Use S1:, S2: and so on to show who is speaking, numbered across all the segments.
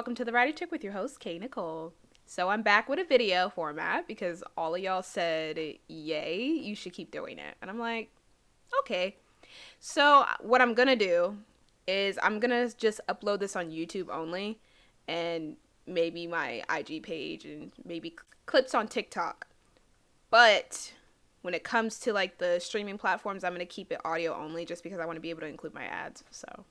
S1: welcome to The Writer Chick with your host, Kay Nicole. So I'm back with a video format because all of y'all said, yay, you should keep doing it. And I'm like, okay. So what I'm gonna do is I'm gonna just upload this on YouTube only and maybe my IG page and maybe clips on TikTok. But when it comes to like the streaming platforms, I'm gonna keep it audio only just because I want to be able to include my ads. So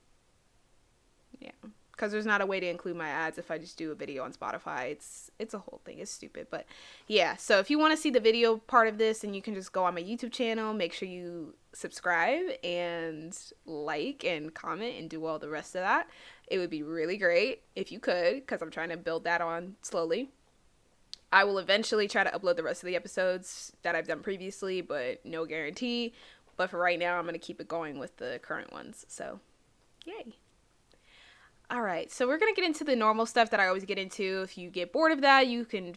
S1: yeah, because there's not a way to include my ads if I just do a video on Spotify. It's a whole thing. It's stupid. But yeah, so if you want to see the video part of this, then you can just go on my YouTube channel. Make sure you subscribe and like and comment and do all the rest of that. It would be really great if you could, because I'm trying to build that on slowly. I will eventually try to upload the rest of the episodes that I've done previously, but no guarantee. But for right now, I'm going to keep it going with the current ones. So, yay. All right, so we're going to get into the normal stuff that I always get into. If you get bored of that, you can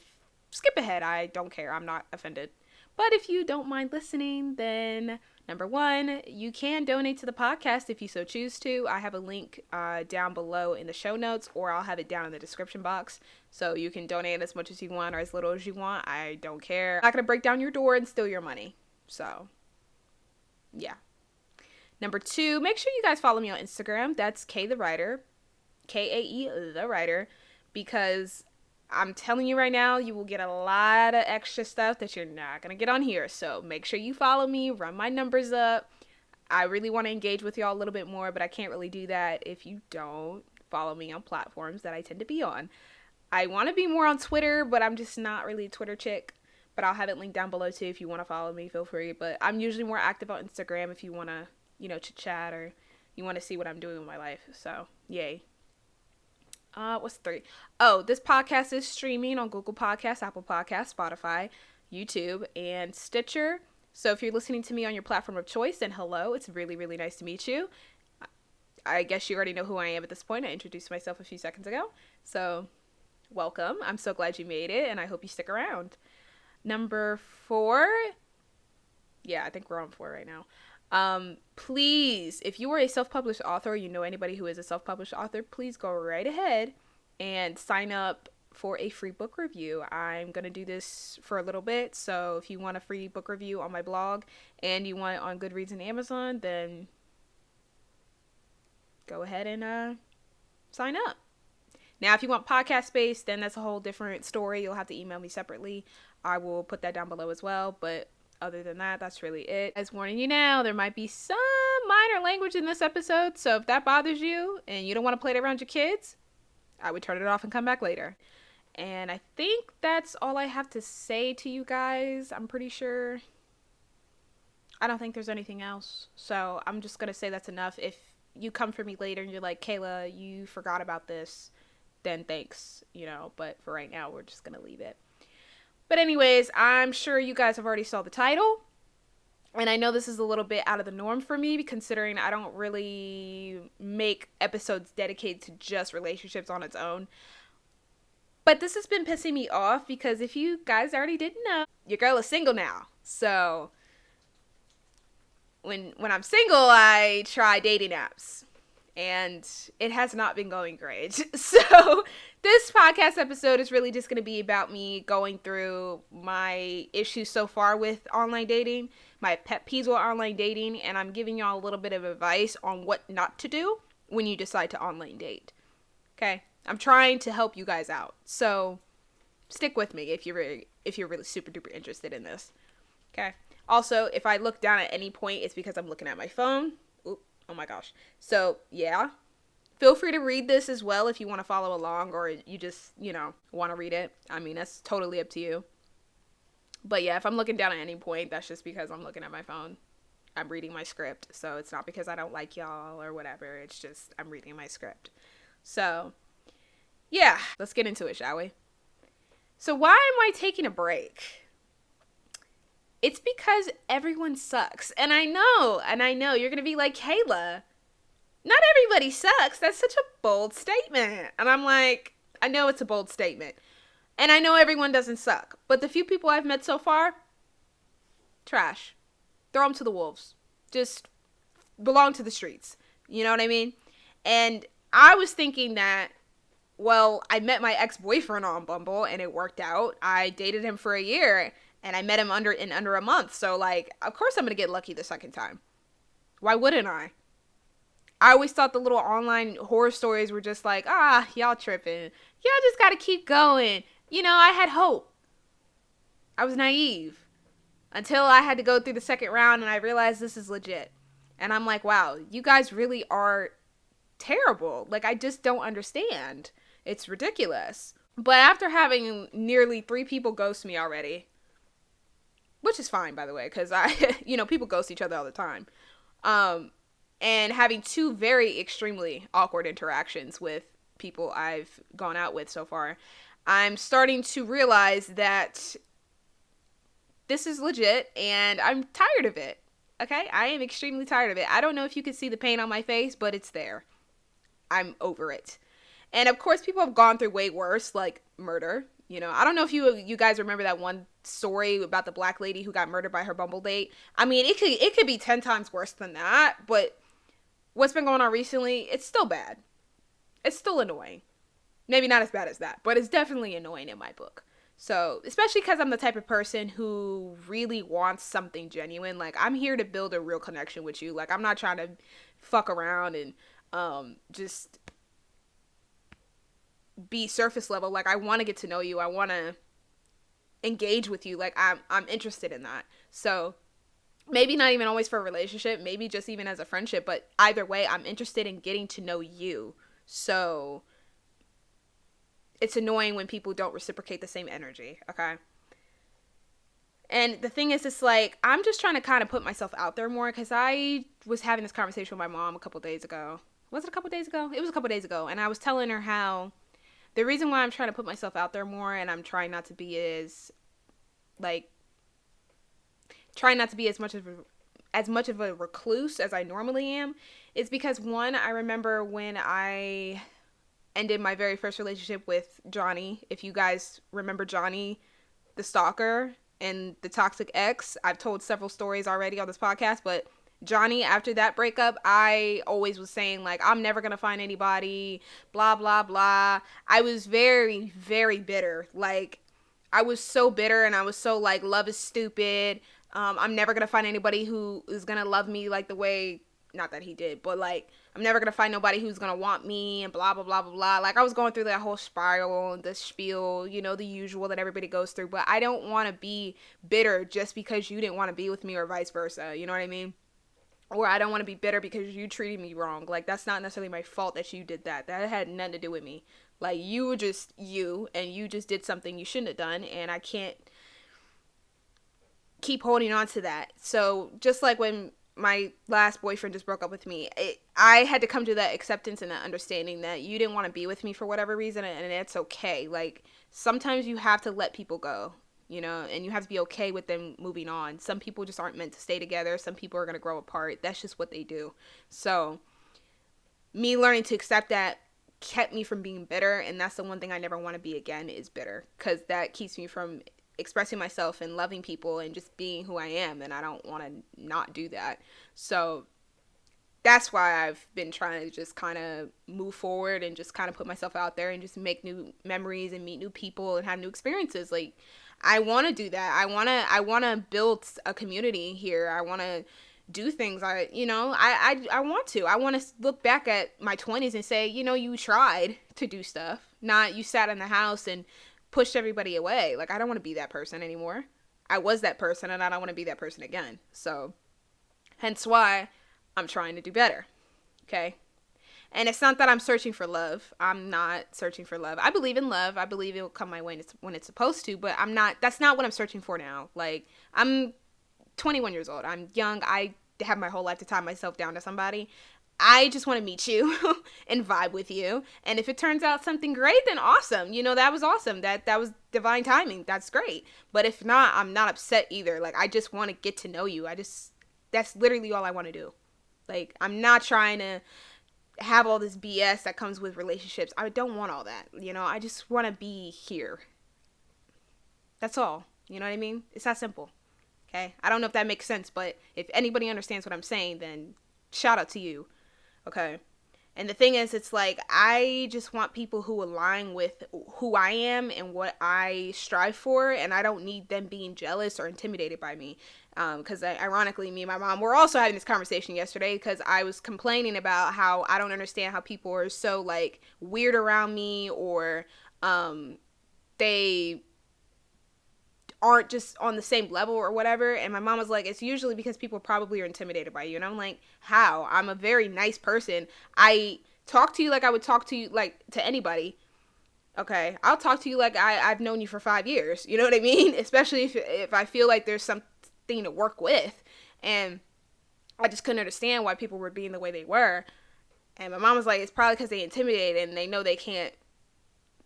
S1: skip ahead. I don't care. I'm not offended. But if you don't mind listening, then number one, you can donate to the podcast if you so choose to. I have a link down below in the show notes, or I'll have it down in the description box. So you can donate as much as you want or as little as you want. I don't care. I'm not going to break down your door and steal your money. So, yeah. Number two, make sure you guys follow me on Instagram. That's Kay the Writer. Kae the Writer, because I'm telling you right now, you will get a lot of extra stuff that you're not gonna get on here. So make sure you follow me, run my numbers up. I really want to engage with y'all a little bit more, but I can't really do that if you don't follow me on platforms that I tend to be on. I want to be more on Twitter, but I'm just not really a Twitter chick. But I'll have it linked down below too. If you want to follow me, feel free. But I'm usually more active on Instagram if you want to, chit chat or you want to see what I'm doing with my life. So yay. What's three? Oh, this podcast is streaming on Google Podcasts, Apple Podcasts, Spotify, YouTube, and Stitcher. So if you're listening to me on your platform of choice, then hello, it's really, really nice to meet you. I guess you already know who I am at this point. I introduced myself a few seconds ago. So welcome. I'm so glad you made it, and I hope you stick around. Number four. Yeah, I think we're on four right now. Please, if you are a self-published author, or you know anybody who is a self-published author, please go right ahead and sign up for a free book review. I'm going to do this for a little bit. So if you want a free book review on my blog and you want it on Goodreads and Amazon, then go ahead and sign up. Now, if you want podcast space, then that's a whole different story. You'll have to email me separately. I will put that down below as well. But other than that, that's really it. As warning you now, there might be some minor language in this episode. So if that bothers you and you don't want to play it around your kids, I would turn it off and come back later. And I think that's all I have to say to you guys. I'm pretty sure. I don't think there's anything else. So I'm just going to say that's enough. If you come for me later and you're like, Kayla, you forgot about this, then thanks, But for right now, we're just going to leave it. But anyways, I'm sure you guys have already saw the title. And I know this is a little bit out of the norm for me, considering I don't really make episodes dedicated to just relationships on its own. But this has been pissing me off because if you guys already didn't know, your girl is single now. So when I'm single, I try dating apps. And it has not been going great. So this podcast episode is really just going to be about me going through my issues so far with online dating, my pet peeves with online dating, and I'm giving y'all a little bit of advice on what not to do when you decide to online date. Okay? I'm trying to help you guys out. So stick with me if you're really super duper interested in this. Okay? Also, if I look down at any point, it's because I'm looking at my phone. Oh my gosh. So, yeah. Feel free to read this as well if you want to follow along or you just, want to read it. I mean, that's totally up to you. But yeah, if I'm looking down at any point, that's just because I'm looking at my phone. I'm reading my script. So, it's not because I don't like y'all or whatever. It's just I'm reading my script. So, yeah. Let's get into it, shall we? So, why am I taking a break? It's because everyone sucks. And I know, you're going to be like, Kayla, not everybody sucks. That's such a bold statement. And I'm like, I know it's a bold statement. And I know everyone doesn't suck. But the few people I've met so far, trash. Throw them to the wolves. Just belong to the streets. You know what I mean? And I was thinking that Well, I met my ex-boyfriend on Bumble and it worked out. I dated him for a year and I met him under a month. So like, of course I'm going to get lucky the second time. Why wouldn't I? I always thought the little online horror stories were just like, y'all tripping. Y'all just got to keep going. I had hope. I was naive until I had to go through the second round and I realized this is legit. And I'm like, wow, you guys really are terrible. Like, I just don't understand. It's ridiculous. But after having nearly 3 people ghost me already, which is fine, by the way, because people ghost each other all the time. And having 2 very extremely awkward interactions with people I've gone out with so far, I'm starting to realize that this is legit and I'm tired of it. Okay? I am extremely tired of it. I don't know if you can see the pain on my face, but it's there. I'm over it. And of course, people have gone through way worse, like murder. I don't know if you guys remember that one story about the black lady who got murdered by her Bumble date. I mean, it could be 10 times worse than that, but what's been going on recently, it's still bad. It's still annoying. Maybe not as bad as that, but it's definitely annoying in my book. So, especially because I'm the type of person who really wants something genuine. Like, I'm here to build a real connection with you. Like, I'm not trying to fuck around and just be surface level. Like, I want to get to know you. I want to engage with you. Like, I'm interested in that. So, maybe not even always for a relationship, maybe just even as a friendship, but either way, I'm interested in getting to know you. So, it's annoying when people don't reciprocate the same energy, okay? And the thing is, it's like, I'm just trying to kind of put myself out there more, because I was having this conversation with my mom a couple days ago. Was it a couple days ago? It was a couple days ago. And I was telling her how the reason why I'm trying to put myself out there more and I'm trying not to be as much of a recluse as I normally am is because, one, I remember when I ended my very first relationship with Johnny. If you guys remember Johnny, the stalker and the toxic ex, I've told several stories already on this podcast, but Johnny, after that breakup, I always was saying, like, I'm never gonna find anybody, blah, blah, blah. I was very, very bitter. Like, I was so bitter and I was so like, love is stupid. I'm never gonna find anybody who is gonna love me like the way, not that he did, but like, I'm never gonna find nobody who's gonna want me and blah, blah, blah, blah, blah. Like, I was going through that whole spiral and the spiel, the usual that everybody goes through. But I don't want to be bitter just because you didn't want to be with me or vice versa. You know what I mean? Or I don't want to be bitter because you treated me wrong. Like, that's not necessarily my fault that you did that. That had nothing to do with me. Like, you were just you, and you just did something you shouldn't have done, and I can't keep holding on to that. So, just like when my last boyfriend just broke up with me, I had to come to that acceptance and that understanding that you didn't want to be with me for whatever reason, and it's okay. Like, sometimes you have to let people go. And you have to be okay with them moving on. Some people just aren't meant to stay together. Some people are going to grow apart. That's just what they do. So, me learning to accept that kept me from being bitter, and that's the one thing I never want to be again, is bitter, because that keeps me from expressing myself and loving people and just being who I am, and I don't want to not do that. So, that's why I've been trying to just kind of move forward and just kind of put myself out there and just make new memories and meet new people and have new experiences. Like, I want to do that. I want to build a community here. I want to do things. I want to. I want to look back at my 20s and say, you tried to do stuff. Not you sat in the house and pushed everybody away. Like, I don't want to be that person anymore. I was that person and I don't want to be that person again. So, hence why I'm trying to do better. Okay? And it's not that I'm searching for love. I'm not searching for love. I believe in love. I believe it will come my way when it's supposed to, but that's not what I'm searching for now. Like, I'm 21 years old. I'm young. I have my whole life to tie myself down to somebody. I just want to meet you and vibe with you. And if it turns out something great, then awesome. That was awesome. That was divine timing. That's great. But if not, I'm not upset either. Like, I just want to get to know you. That's literally all I want to do. Like, I'm not trying to have all this BS that comes with relationships. I don't want all that. I just want to be here. That's all. You know what I mean? It's that simple. Okay? I don't know if that makes sense, but if anybody understands what I'm saying, then shout out to you. Okay? And the thing is, it's like, I just want people who align with who I am and what I strive for, and I don't need them being jealous or intimidated by me. Because ironically, me and my mom were also having this conversation yesterday, because I was complaining about how I don't understand how people are so, like, weird around me, or they aren't just on the same level or whatever. And my mom was like, it's usually because people probably are intimidated by you. And I'm like, how? I'm a very nice person. I talk to you like I would talk to you, like, to anybody. Okay, I'll talk to you like I've known you for 5 years. You know what I mean? Especially if I feel like there's something to work with. And I just couldn't understand why people were being the way they were. And my mom was like, it's probably because they intimidated and they know they can't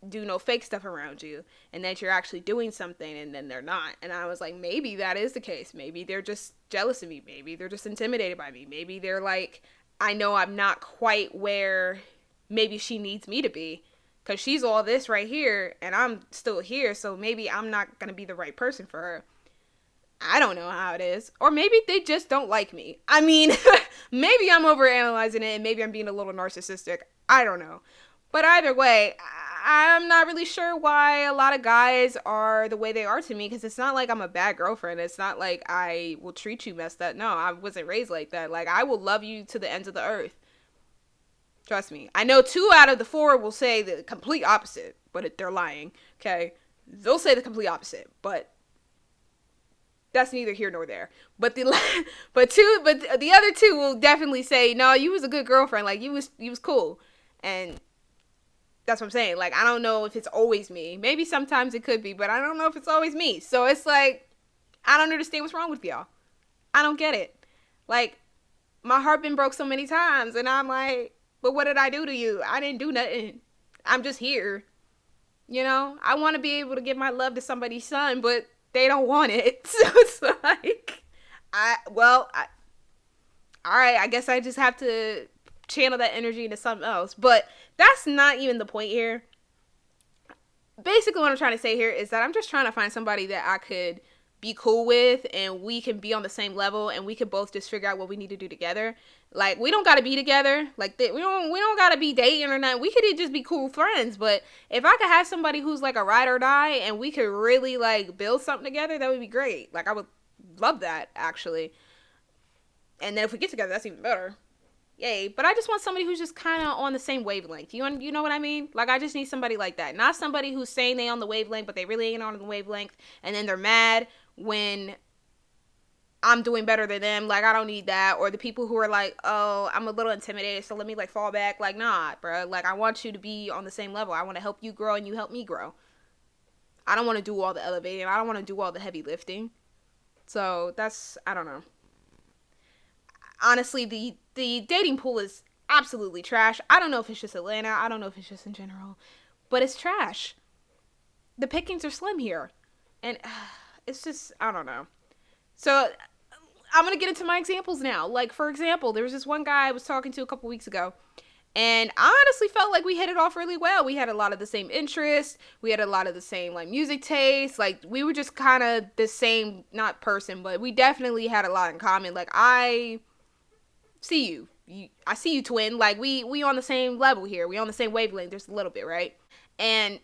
S1: do no fake stuff around you, and that you're actually doing something, and then they're not. And I was like, maybe that is the case. Maybe they're just jealous of me. Maybe they're just intimidated by me. Maybe they're like, I know I'm not quite where maybe she needs me to be, because she's all this right here and I'm still here, so maybe I'm not gonna be the right person for her. I don't know how it is. Or maybe they just don't like me. I mean, maybe I'm overanalyzing it, and maybe I'm being a little narcissistic. I don't know. But either way, I'm not really sure why a lot of guys are the way they are to me, because it's not like I'm a bad girlfriend. It's not like I will treat you messed up. No, I wasn't raised like that. Like, I will love you to the ends of the earth. Trust me. I know 2 out of the 4 will say the complete opposite, but they're lying. Okay? They'll say the complete opposite, but that's neither here nor there. But the other 2 will definitely say, no, you was a good girlfriend. Like, you was cool. And that's what I'm saying. Like, I don't know if it's always me. Maybe sometimes it could be, but I don't know if it's always me. So it's like, I don't understand what's wrong with y'all. I don't get it. Like, my heart been broke so many times, and I'm like, but what did I do to you? I didn't do nothing. I'm just here. You know? I want to be able to give my love to somebody's son, but they don't want it. So it's like, all right, I guess I just have to channel that energy into something else. But that's not even the point here. Basically, what I'm trying to say here is that I'm just trying to find somebody that I could be cool with, and we can be on the same level, and we could both just figure out what we need to do together. Like, we don't gotta be together. Like, we don't gotta be dating or nothing. We could just be cool friends. But if I could have somebody who's like a ride or die, and we could really, like, build something together, that would be great. Like, I would love that, actually. And then if we get together, that's even better. Yay. But I just want somebody who's just kind of on the same wavelength. You know what I mean? Like, I just need somebody like that. Not somebody who's saying they on the wavelength, but they really ain't on the wavelength. And then they're mad when I'm doing better than them. Like, I don't need that. Or the people who are like, oh, I'm a little intimidated, so let me, like, fall back. Like, nah, bro. Like, I want you to be on the same level. I want to help you grow, and you help me grow. I don't want to do all the elevating. I don't want to do all the heavy lifting. So that's, I don't know. Honestly, the dating pool is absolutely trash. I don't know if it's just Atlanta. I don't know if it's just in general. But it's trash. The pickings are slim here. And it's just, I don't know. So I'm going to get into my examples now. Like, for example, there was this one guy I was talking to a couple weeks ago. And I honestly felt like we hit it off really well. We had a lot of the same interests. We had a lot of the same, like, music tastes. Like, we were just kind of the same, not person, but we definitely had a lot in common. Like, I see you. I see you, twin. Like, we on the same level here. We on the same wavelength. There's a little bit, right? And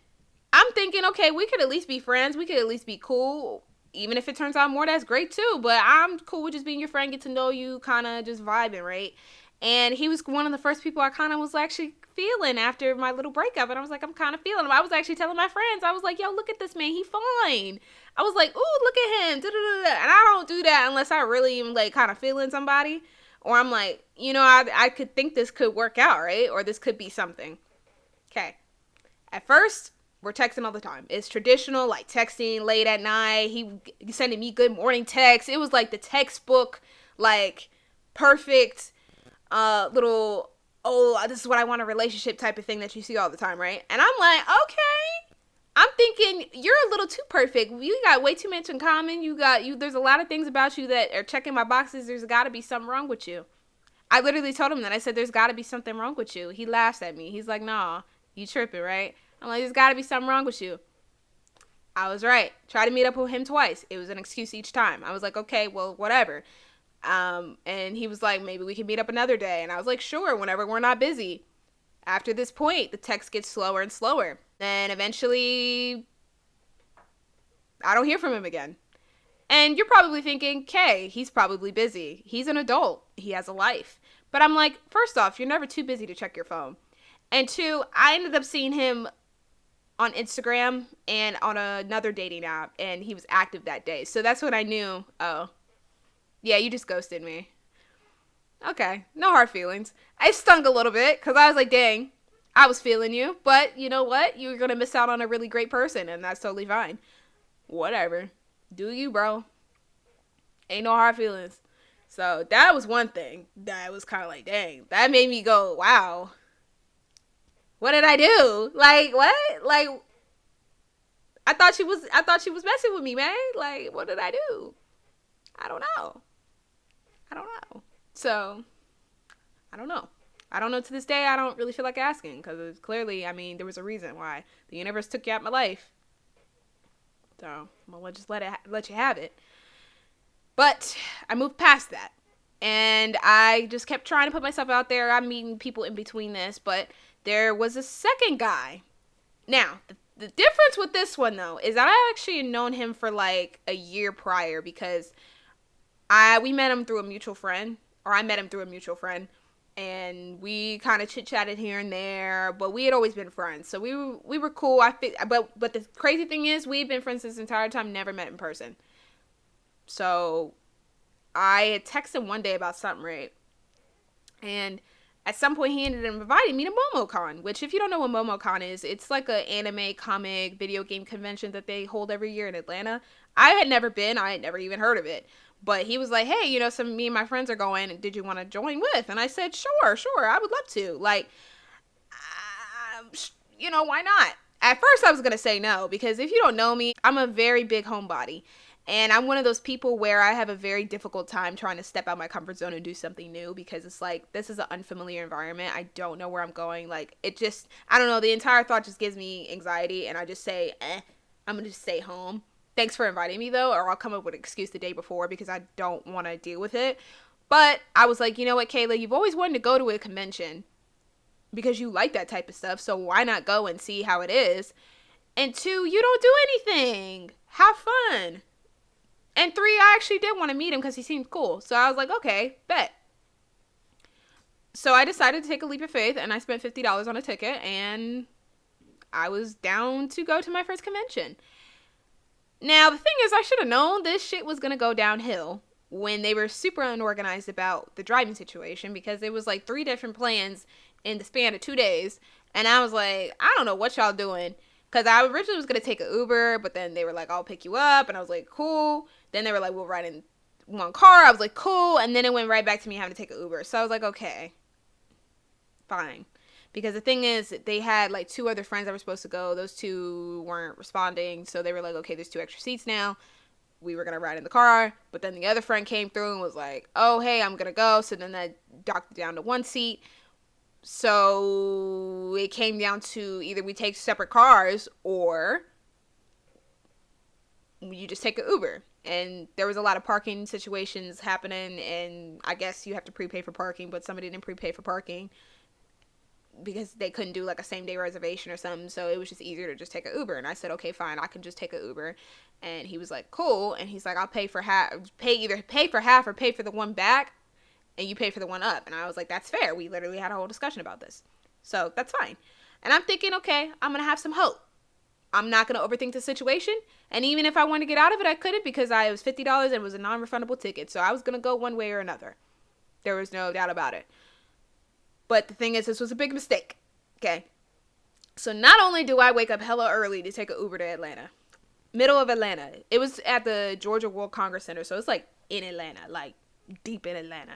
S1: I'm thinking, okay, we could at least be friends. We could at least be cool. Even if it turns out more, that's great too. But I'm cool with just being your friend, get to know you, kind of just vibing, right? And he was one of the first people I kind of was actually feeling after my little breakup. And I was like, I'm kind of feeling him. I was actually telling my friends, I was like, yo, look at this man. He fine. I was like, ooh, look at him. Da-da-da-da. And I don't do that unless I really am, like, kind of feeling somebody. Or I'm like, you know, I could think this could work out, right? Or this could be something. Okay. At first, we're texting all the time. It's traditional, like, texting late at night. He sending me good morning texts. It was like the textbook, like, perfect little, oh, this is what I want a relationship type of thing that you see all the time, right? And I'm like, okay. I'm thinking, you're a little too perfect. You got way too much in common. There's a lot of things about you that are checking my boxes. There's got to be something wrong with you. I literally told him that. I said, there's got to be something wrong with you. He laughs at me. He's like, nah, you tripping, right? I'm like, there's got to be something wrong with you. I was right. Tried to meet up with him twice. It was an excuse each time. I was like, okay, well, whatever. And he was like, maybe we can meet up another day. And I was like, sure, whenever we're not busy. After this point, the text gets slower and slower. And eventually, I don't hear from him again. And you're probably thinking, okay, he's probably busy. He's an adult. He has a life. But I'm like, first off, you're never too busy to check your phone. And two, I ended up seeing him on Instagram and on another dating app, and he was active that day. So that's when I knew, oh, yeah, you just ghosted me. Okay, no hard feelings. I stung a little bit because I was like, dang, I was feeling you. But you know what? You're going to miss out on a really great person, and that's totally fine. Whatever. Do you, bro. Ain't no hard feelings. So that was one thing that was kind of like, dang, that made me go, wow, what did I do? Like, what? Like, I thought she was messing with me, man. Like, what did I do? I don't know. I don't know. So, I don't know. I don't know to this day. I don't really feel like asking because clearly, I mean, there was a reason why the universe took you out of my life. So, I'm gonna just let you have it. But I moved past that. And I just kept trying to put myself out there. I'm meeting people in between this, but there was a second guy. Now, the difference with this one, though, is that I actually had known him for like a year prior because we met him through a mutual friend, or I met him through a mutual friend, and we kind of chit-chatted here and there, but we had always been friends, so we were cool. But the crazy thing is, we had been friends this entire time, never met in person. So I had texted him one day about something, right? And at some point, he ended up inviting me to Momocon, which, if you don't know what Momocon is, it's like an anime, comic, video game convention that they hold every year in Atlanta. I had never been. I had never even heard of it. But he was like, hey, me and my friends are going. Did you want to join with? And I said, sure, I would love to. Like, why not? At first, I was going to say no, because if you don't know me, I'm a very big homebody. And I'm one of those people where I have a very difficult time trying to step out my comfort zone and do something new because it's like, this is an unfamiliar environment. I don't know where I'm going. Like, I don't know. The entire thought just gives me anxiety, and I just say, I'm going to just stay home. Thanks for inviting me, though, or I'll come up with an excuse the day before because I don't want to deal with it. But I was like, you know what, Kayla, you've always wanted to go to a convention because you like that type of stuff, so why not go and see how it is? And two, you don't do anything. Have fun. And three, I actually did want to meet him because he seemed cool. So I was like, okay, bet. So I decided to take a leap of faith, and I spent $50 on a ticket, and I was down to go to my first convention. Now, the thing is, I should have known this shit was going to go downhill when they were super unorganized about the driving situation because it was like 3 different plans in the span of 2 days. And I was like, I don't know what y'all doing. Because I originally was going to take an Uber, but then they were like, I'll pick you up. And I was like, cool. Then they were like, we'll ride in one car. I was like, cool. And then it went right back to me having to take an Uber. So I was like, okay, fine. Because the thing is, they had like 2 other friends that were supposed to go. Those 2 weren't responding. So they were like, okay, there's 2 extra seats now. We were going to ride in the car. But then the other friend came through and was like, oh, hey, I'm going to go. So then that docked it down to 1 seat. So it came down to either we take separate cars or you just take an Uber. And there was a lot of parking situations happening. And I guess you have to prepay for parking. But somebody didn't prepay for parking because they couldn't do like a same day reservation or something, so it was just easier to just take an Uber. And I said, okay, fine, I can just take an Uber. And he was like, cool. And he's like, I'll pay for half, either pay for half or pay for the one back, and you pay for the one up. And I was like, that's fair. We literally had a whole discussion about this, so that's fine. And I'm thinking, okay, I'm gonna have some hope. I'm not gonna overthink the situation. And even if I wanted to get out of it, I couldn't because it was $50 and it was a non-refundable ticket. So I was gonna go one way or another. There was no doubt about it. But the thing is, this was a big mistake, okay? So not only do I wake up hella early to take an Uber to Atlanta, middle of Atlanta. It was at the Georgia World Congress Center, so it's like in Atlanta, like deep in Atlanta.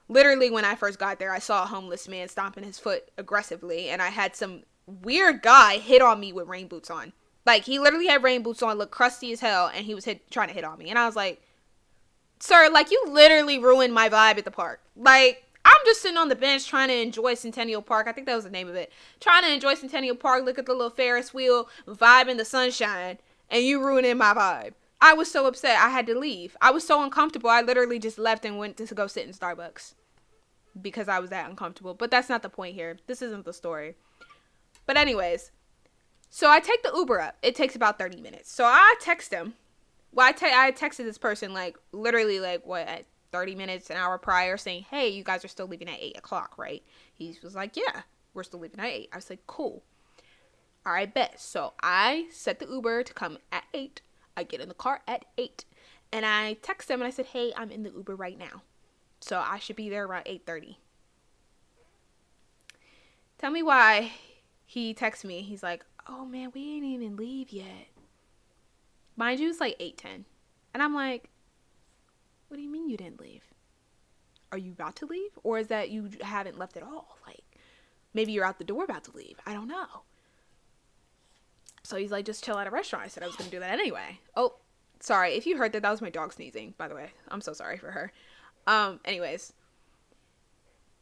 S1: Literally, when I first got there, I saw a homeless man stomping his foot aggressively, and I had some weird guy hit on me with rain boots on. Like, he literally had rain boots on, looked crusty as hell, and he was trying to hit on me. And I was like, sir, like, you literally ruined my vibe at the park. Like, I'm just sitting on the bench trying to enjoy Centennial Park. I think that was the name of it. Trying to enjoy Centennial Park, look at the little Ferris wheel, vibe in the sunshine, and you ruining my vibe. I was so upset. I had to leave. I was so uncomfortable. I literally just left and went to go sit in Starbucks. because I was that uncomfortable. But that's not the point here. This isn't the story. But anyways, so I take the Uber up. It takes about 30 minutes. So I text him. Well, I texted this person like literally like what, at 30 minutes, an hour prior, saying, hey, you guys are still leaving at 8 o'clock, right? He was like, yeah, we're still leaving at 8. I was like, cool. All right, bet. So I set the Uber to come at 8. I get in the car at 8. And I text him and I said, hey, I'm in the Uber right now. So I should be there around 8:30. Tell me why he texts me. He's like, oh man, we ain't even leave yet. Mind you, it's like 8:10. And I'm like, what do you mean you didn't leave? Are you about to leave? Or is that you haven't left at all? Like, maybe you're out the door about to leave. I don't know. So he's like, just chill at a restaurant. I said I was going to do that anyway. Oh, sorry. If you heard that, that was my dog sneezing, by the way. I'm so sorry for her. Anyways.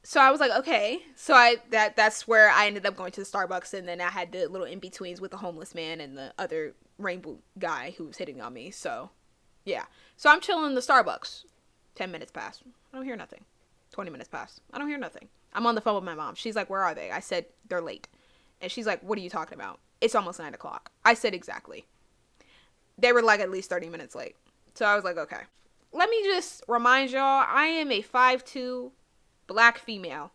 S1: So I was like, okay. So that's where I ended up going to the Starbucks. And then I had the little in-betweens with the homeless man and the other rainbow guy who was hitting on me. So, yeah. So I'm chilling in the Starbucks. 10 minutes pass. I don't hear nothing. 20 minutes pass. I don't hear nothing. I'm on the phone with my mom. She's like, where are they? I said, they're late. And she's like, what are you talking about? It's almost 9 o'clock. I said, exactly. They were like at least 30 minutes late. So I was like, okay. Let me just remind y'all, I am a 5'2" black female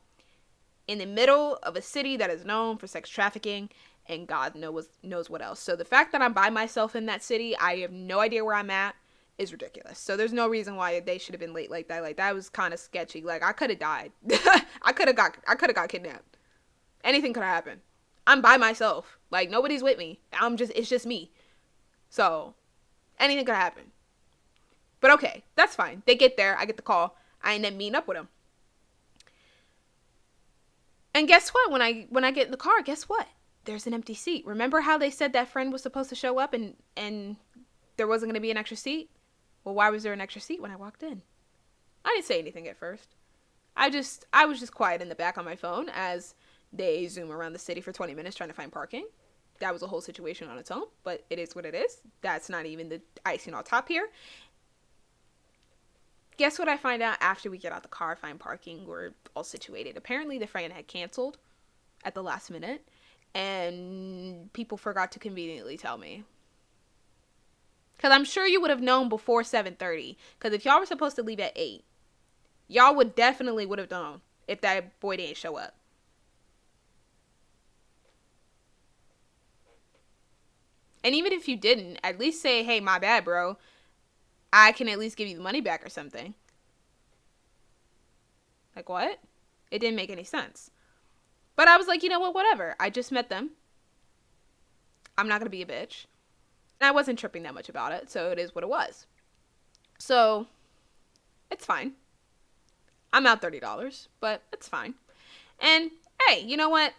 S1: in the middle of a city that is known for sex trafficking and God knows what else. So the fact that I'm by myself in that city, I have no idea where I'm at, is ridiculous. So there's no reason why they should have been late like that. Like, that was kind of sketchy. Like, I could have died. I could have got kidnapped. Anything could have happened. I'm by myself. Like, nobody's with me. It's just me. So anything could happen. But okay, that's fine. They get there. I get the call. I end up meeting up with them. And guess what? When I get in the car, guess what? There's an empty seat. Remember how they said that friend was supposed to show up and there wasn't going to be an extra seat? Well, why was there an extra seat when I walked in? I didn't say anything at first. I was just quiet in the back on my phone as they zoom around the city for 20 minutes trying to find parking. That was a whole situation on its own, but it is what it is. That's not even the icing on top here. Guess what I find out after we get out the car, find parking, we're all situated. Apparently the friend had canceled at the last minute, and people forgot to conveniently tell me. Because I'm sure you would have known before 7:30. Because if y'all were supposed to leave at 8, y'all would have known if that boy didn't show up. And even if you didn't, at least say, hey, my bad, bro. I can at least give you the money back or something. Like, what? It didn't make any sense. But I was like, you know what? Whatever. I just met them. I'm not going to be a bitch. And I wasn't tripping that much about it, so it is what it was. So, it's fine. I'm out $30, but it's fine. And, hey, you know what?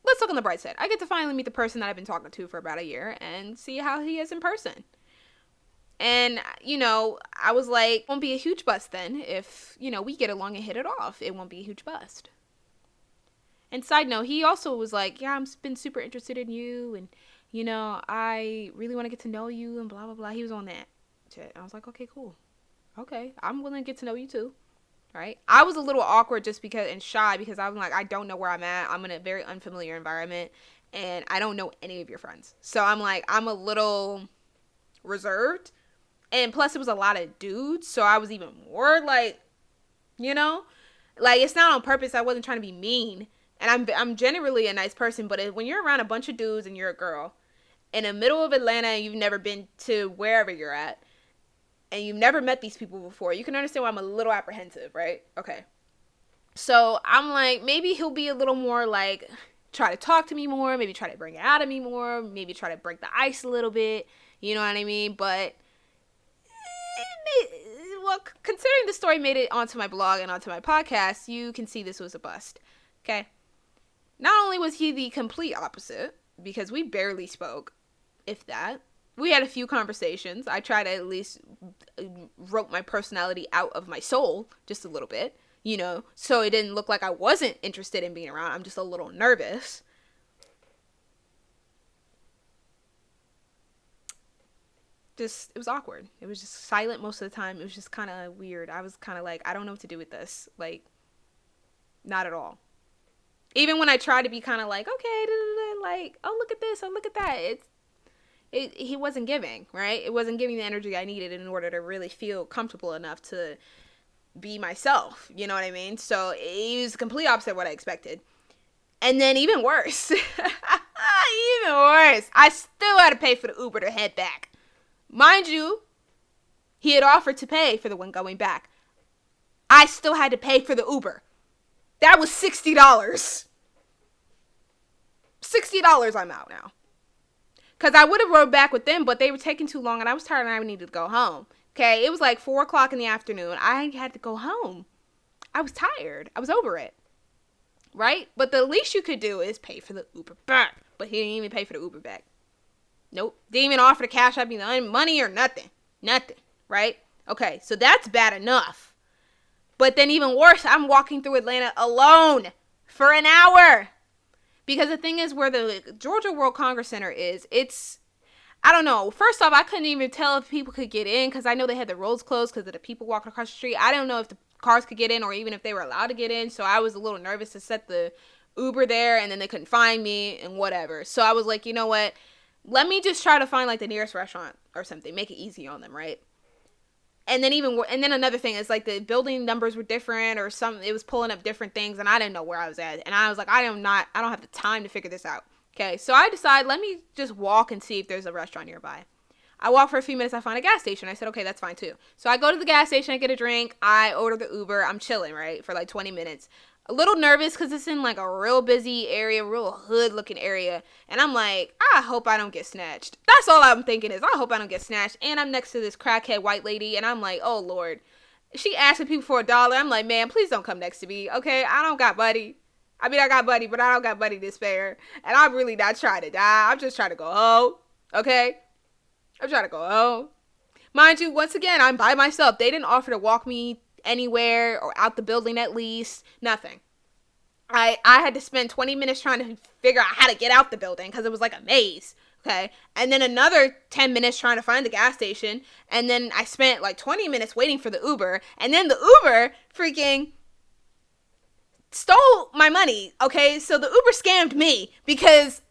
S1: Let's look on the bright side. I get to finally meet the person that I've been talking to for about a year and see how he is in person. And, you know, I was like, it won't be a huge bust then if, you know, we get along and hit it off. It won't be a huge bust. And side note, he also was like, yeah, I've been super interested in you. And, you know, I really want to get to know you and blah, blah, blah. He was on that shit. I was like, okay, cool. Okay, I'm willing to get to know you too. Right? I was a little awkward just because and shy because I was like, I don't know where I'm at. I'm in a very unfamiliar environment and I don't know any of your friends. So I'm like, I'm a little reserved. And plus it was a lot of dudes. So I was even more like, you know, like it's not on purpose. I wasn't trying to be mean. And I'm generally a nice person. But when you're around a bunch of dudes and you're a girl in the middle of Atlanta and you've never been to wherever you're at, and you've never met these people before, you can understand why I'm a little apprehensive, right? Okay. So I'm like, maybe he'll be a little more like, try to talk to me more, maybe try to bring it out of me more, maybe try to break the ice a little bit, you know what I mean? But, well, considering the story made it onto my blog and onto my podcast, you can see this was a bust, okay? Not only was he the complete opposite, because we barely spoke, if that. We had a few conversations. I tried to at least wrote my personality out of my soul just a little bit, you know, so it didn't look like I wasn't interested in being around. I'm just a little nervous. It was awkward. It was just silent most of the time. It was just kind of weird. I was kind of like, I don't know what to do with this. Like, Not at all. Even when I try to be kind of like, okay, like, oh, look at this, oh, look at that. He wasn't giving, right? It wasn't giving the energy I needed in order to really feel comfortable enough to be myself. You know what I mean? So it was the complete opposite of what I expected. And then even worse, even worse, I still had to pay for the Uber to head back. Mind you, he had offered to pay for the one going back. I still had to pay for the Uber. That was $60. $60 I'm out now. Because I would have rode back with them, but they were taking too long and I was tired and I needed to go home. Okay, it was like 4 o'clock in the afternoon. I had to go home. I was tired. I was over it. Right? But the least you could do is pay for the Uber back. But he didn't even pay for the Uber back. Nope. Didn't even offer to cash out me the money or nothing. Nothing. Right? Okay, so that's bad enough. But then even worse, I'm walking through Atlanta alone for an hour. Because the thing is, where the Georgia World Congress Center is, it's, I don't know. First off, I couldn't even tell if people could get in because I know they had the roads closed because of the people walking across the street. I don't know if the cars could get in or even if they were allowed to get in. So I was a little nervous to set the Uber there and then they couldn't find me and whatever. So I was like, you know what? Let me just try to find like the nearest restaurant or something. Make it easy on them, right? And then another thing is like the building numbers were different or something. It was pulling up different things and I didn't know where I was at. And I was like, I don't have the time to figure this out. Okay. So I decided, let me just walk and see if there's a restaurant nearby. I walk for a few minutes. I find a gas station. I said, okay, that's fine too. So I go to the gas station. I get a drink. I order the Uber. I'm chilling, right? For like 20 minutes. A little nervous because it's in like a real busy area, real hood looking area. And I'm like, I hope I don't get snatched. That's all I'm thinking is, I hope I don't get snatched. And I'm next to this crackhead white lady. And I'm like, oh Lord. She asking people for $1. I'm like, man, please don't come next to me. Okay. I don't got buddy. I mean, I got buddy, but I don't got buddy to spare. And I'm really not trying to die. I'm just trying to go home. Okay. I'm trying to go home. Mind you, once again, I'm by myself. They didn't offer to walk me anywhere or out the building at least. Nothing. I had to spend 20 minutes trying to figure out how to get out the building because it was like a maze. Okay. And then another 10 minutes trying to find the gas station. And then I spent like 20 minutes waiting for the Uber. And then the Uber freaking stole my money. Okay. So the Uber scammed me because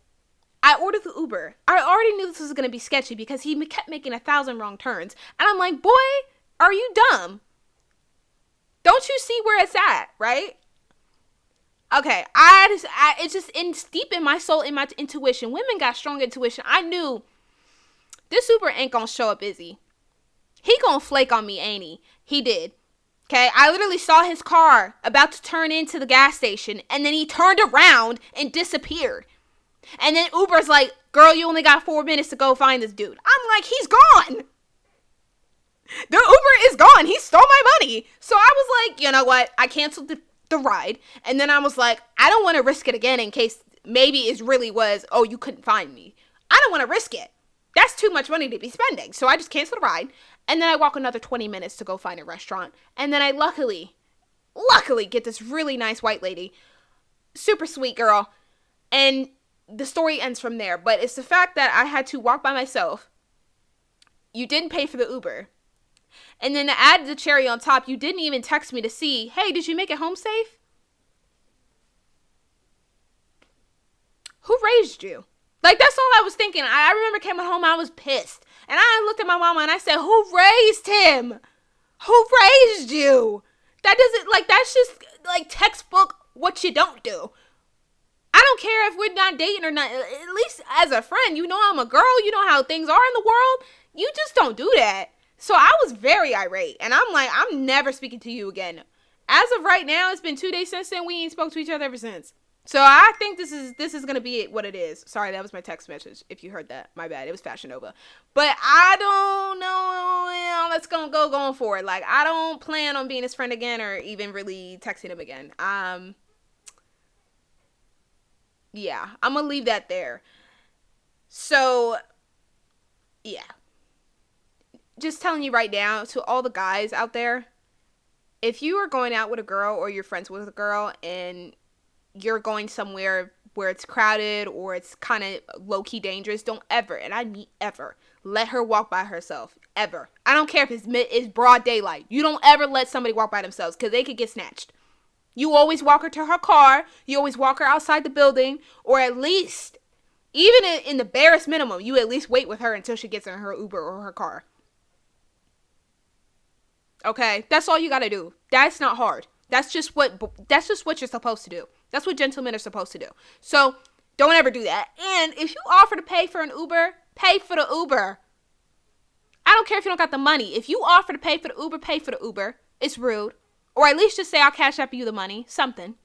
S1: I ordered the Uber. I already knew this was going to be sketchy because he kept making 1,000 wrong turns. And I'm like, boy, are you dumb? Don't you see where it's at, right? Okay, it's just deep in my soul, in my intuition. Women got strong intuition. I knew this Uber ain't gonna show up busy. He gonna flake on me, ain't he? He did. Okay, I literally saw his car about to turn into the gas station, and then he turned around and disappeared. And then Uber's like, girl, you only got 4 minutes to go find this dude. I'm like, he's gone. The Uber is gone. He stole my money. So I was like, you know what? I canceled the ride. And then I was like, I don't want to risk it again in case maybe it really was, oh, you couldn't find me. I don't want to risk it. That's too much money to be spending. So I just canceled the ride. And then I walk another 20 minutes to go find a restaurant. And then I luckily get this really nice white lady. Super sweet girl. And the story ends from there. But it's the fact that I had to walk by myself. You didn't pay for the Uber. And then to add the cherry on top, you didn't even text me to see, hey, did you make it home safe? Who raised you? Like, that's all I was thinking. I remember coming home, I was pissed. And I looked at my mama and I said, who raised him? Who raised you? That doesn't, like, that's just, like, textbook what you don't do. I don't care if we're not dating or not. At least as a friend, you know I'm a girl. You know how things are in the world. You just don't do that. So I was very irate. And I'm like, I'm never speaking to you again. As of right now, it's been 2 days since then. We ain't spoke to each other ever since. So I think this is going to be what it is. Sorry, that was my text message. If you heard that, my bad. It was Fashion Nova. But I don't know. Let's go going forward. Like, I don't plan on being his friend again or even really texting him again. Yeah, I'm going to leave that there. So, yeah. Just telling you right now, to all the guys out there, if you are going out with a girl or you're friends with a girl and you're going somewhere where it's crowded or it's kind of low-key dangerous, don't ever, and I mean ever, let her walk by herself. Ever. I don't care if it's broad daylight. You don't ever let somebody walk by themselves because they could get snatched. You always walk her to her car. You always walk her outside the building, or at least, even in the barest minimum, you at least wait with her until she gets in her Uber or her car. Okay, that's all you gotta do. That's not hard. That's just what you're supposed to do. That's what gentlemen are supposed to do. So don't ever do that. And if you offer to pay for an Uber, pay for the Uber. I don't care if you don't got the money. If you offer to pay for the Uber, pay for the Uber. It's rude. Or at least just say I'll cash up you the money. Something.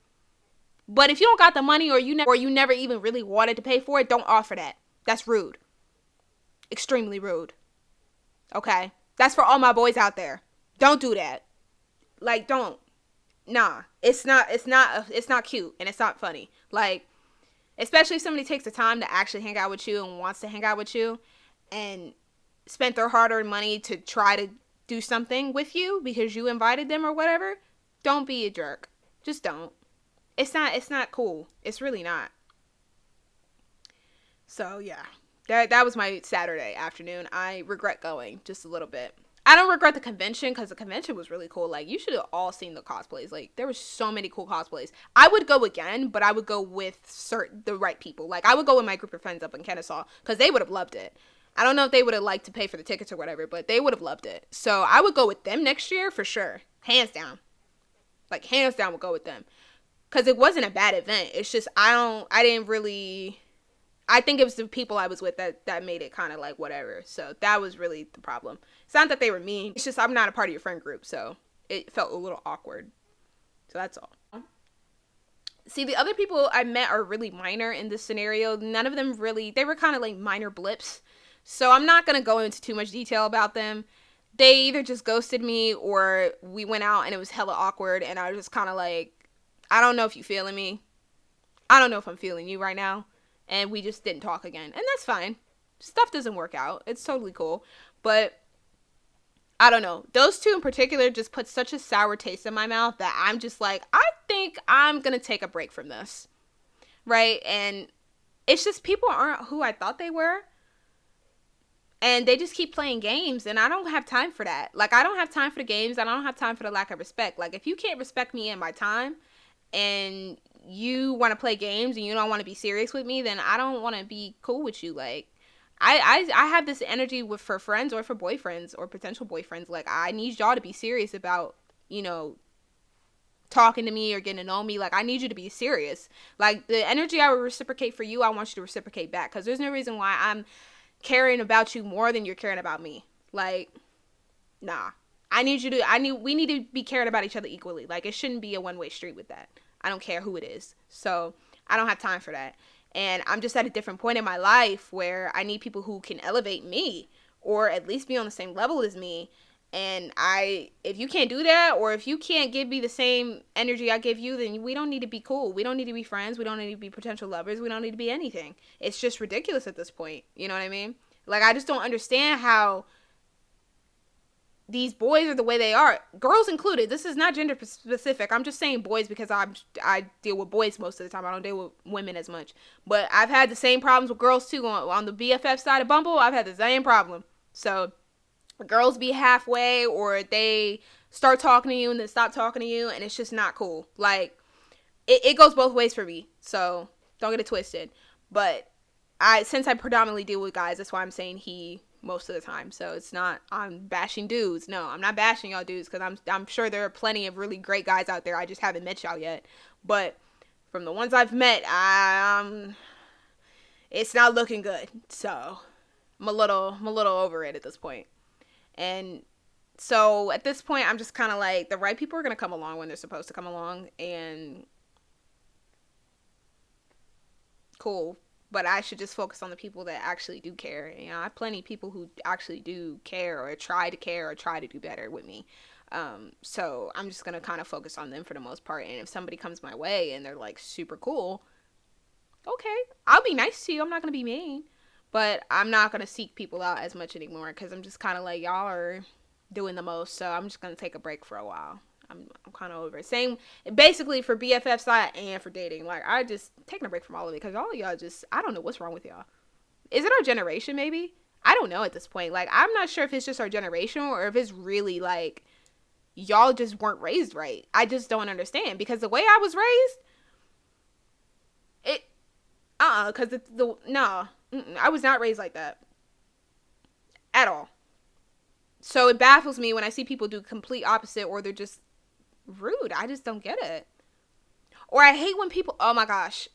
S1: But if you don't got the money, or you never even really wanted to pay for it, don't offer that. That's rude. Extremely rude. Okay? That's for all my boys out there. Don't do that. Like, don't. Nah. It's not cute, and it's not funny. Like, especially if somebody takes the time to actually hang out with you and wants to hang out with you and spent their hard-earned money to try to do something with you because you invited them or whatever. Don't be a jerk. Just don't. It's not cool. It's really not. So yeah, that was my Saturday afternoon. I regret going just a little bit. I don't regret the convention because the convention was really cool. Like, you should have all seen the cosplays. Like, there were so many cool cosplays. I would go again, but I would go with the right people. Like, I would go with my group of friends up in Kennesaw because they would have loved it. I don't know if they would have liked to pay for the tickets or whatever, but they would have loved it. So I would go with them next year for sure. Hands down. Like, hands down would go with them. Because it wasn't a bad event. It's just, I think it was the people I was with that made it kind of like whatever. So that was really the problem. It's not that they were mean. It's just I'm not a part of your friend group. So it felt a little awkward. So that's all. See, the other people I met are really minor in this scenario. None of them really, they were kind of like minor blips. So I'm not going to go into too much detail about them. They either just ghosted me or we went out and it was hella awkward. And I was just kind of like, I don't know if you're feeling me. I don't know if I'm feeling you right now. And we just didn't talk again. And that's fine. Stuff doesn't work out. It's totally cool. But I don't know. Those two in particular just put such a sour taste in my mouth that I'm just like, I think I'm going to take a break from this. Right? And it's just people aren't who I thought they were. And they just keep playing games. And I don't have time for that. Like, I don't have time for the games. And I don't have time for the lack of respect. Like, if you can't respect me and my time and you want to play games and you don't want to be serious with me, then I don't want to be cool with you. Like, I have this energy for friends or for boyfriends or potential boyfriends. Like, I need y'all to be serious about, talking to me or getting to know me. Like, I need you to be serious. Like, the energy I would reciprocate for you, I want you to reciprocate back. Because there's no reason why I'm caring about you more than you're caring about me. Like, nah. We need to be caring about each other equally. Like, it shouldn't be a one-way street with that. I don't care who it is. So I don't have time for that. And I'm just at a different point in my life where I need people who can elevate me or at least be on the same level as me. And if you can't do that, or if you can't give me the same energy I give you, then we don't need to be cool. We don't need to be friends. We don't need to be potential lovers. We don't need to be anything. It's just ridiculous at this point. You know what I mean? Like, I just don't understand how these boys are the way they are, girls included. This is not gender specific. I'm just saying boys because I deal with boys most of the time. I don't deal with women as much. But I've had the same problems with girls too. On the BFF side of Bumble, I've had the same problem. So girls be halfway, or they start talking to you and then stop talking to you, and it's just not cool. Like, it goes both ways for me. So don't get it twisted. But since I predominantly deal with guys, that's why I'm saying he most of the time. So it's not I'm bashing dudes. No, I'm not bashing y'all dudes, because I'm sure there are plenty of really great guys out there. I just haven't met y'all yet. But from the ones I've met, it's not looking good. So I'm a little over it at this point. And so at this point, I'm just kind of like, the right people are going to come along when they're supposed to come along, and cool. But I should just focus on the people that actually do care. I have plenty of people who actually do care or try to do better with me. So I'm just going to kind of focus on them for the most part. And if somebody comes my way and they're like super cool, okay, I'll be nice to you. I'm not going to be mean. But I'm not going to seek people out as much anymore, because I'm just kind of like, y'all are doing the most. So I'm just going to take a break for a while. I'm kind of over it. Same, basically, for BFF side and for dating. Like, I just taking a break from all of it, because all of y'all just, I don't know what's wrong with y'all. Is it our generation, maybe? I don't know at this point. Like, I'm not sure if it's just our generation or if it's really, like, y'all just weren't raised right. I just don't understand, because the way I was raised, because no, I was not raised like that at all. So it baffles me when I see people do complete opposite, or they're just rude. I just don't get it. Or I hate when people, oh my gosh,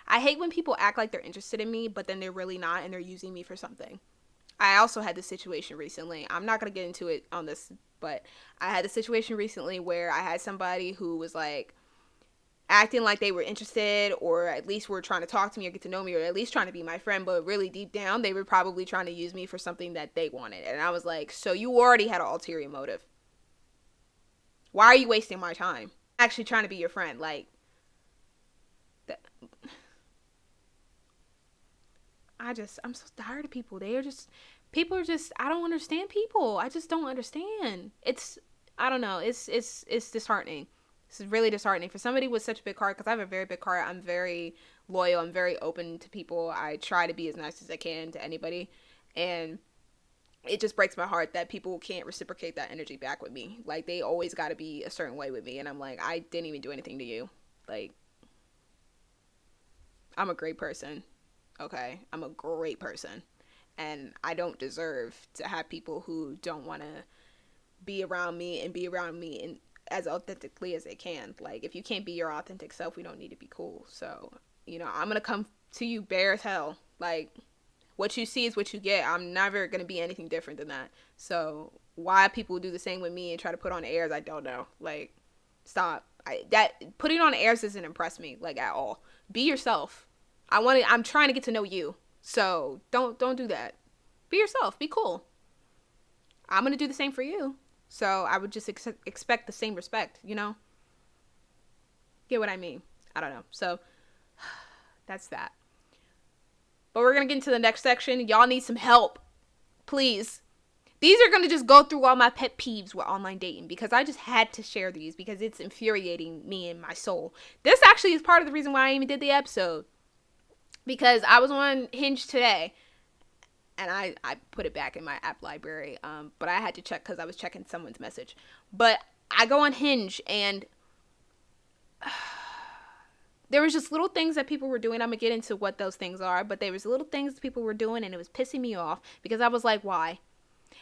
S1: I hate when people act like they're interested in me, but then they're really not, and they're using me for something. I also had this situation recently. I'm not going to get into it on this, but I had a situation recently where I had somebody who was like acting like they were interested, or at least were trying to talk to me or get to know me, or at least trying to be my friend, but really deep down they were probably trying to use me for something that they wanted. And I was like, so you already had an ulterior motive. Why are you wasting my time? I'm actually trying to be your friend. Like, that. I'm so tired of people. People are just, I don't understand people. I just don't understand. I don't know. It's disheartening. This is really disheartening for somebody with such a big heart, because I have a very big heart. I'm very loyal. I'm very open to people. I try to be as nice as I can to anybody. And it just breaks my heart that people can't reciprocate that energy back with me. Like, they always got to be a certain way with me. And I'm like, I didn't even do anything to you. Like, I'm a great person. Okay? I'm a great person. And I don't deserve to have people who don't want to be around me and as authentically as they can. Like, if you can't be your authentic self, we don't need to be cool. So, I'm going to come to you bare as hell. Like, what you see is what you get. I'm never going to be anything different than that. So, why people do the same with me and try to put on airs, I don't know. Like, stop. Putting on airs doesn't impress me, like, at all. Be yourself. I'm trying to get to know you. So, don't do that. Be yourself. Be cool. I'm going to do the same for you. So, I would just expect the same respect, Get what I mean? I don't know. So, that's that. But we're going to get into the next section. Y'all need some help. Please. These are going to just go through all my pet peeves with online dating, because I just had to share these because it's infuriating me and my soul. This actually is part of the reason why I even did the episode. Because I was on Hinge today, and I put it back in my app library, but I had to check because I was checking someone's message. But I go on Hinge, and there was just little things that people were doing. I'm going to get into what those things are, but there was little things that people were doing, and it was pissing me off because I was like, why?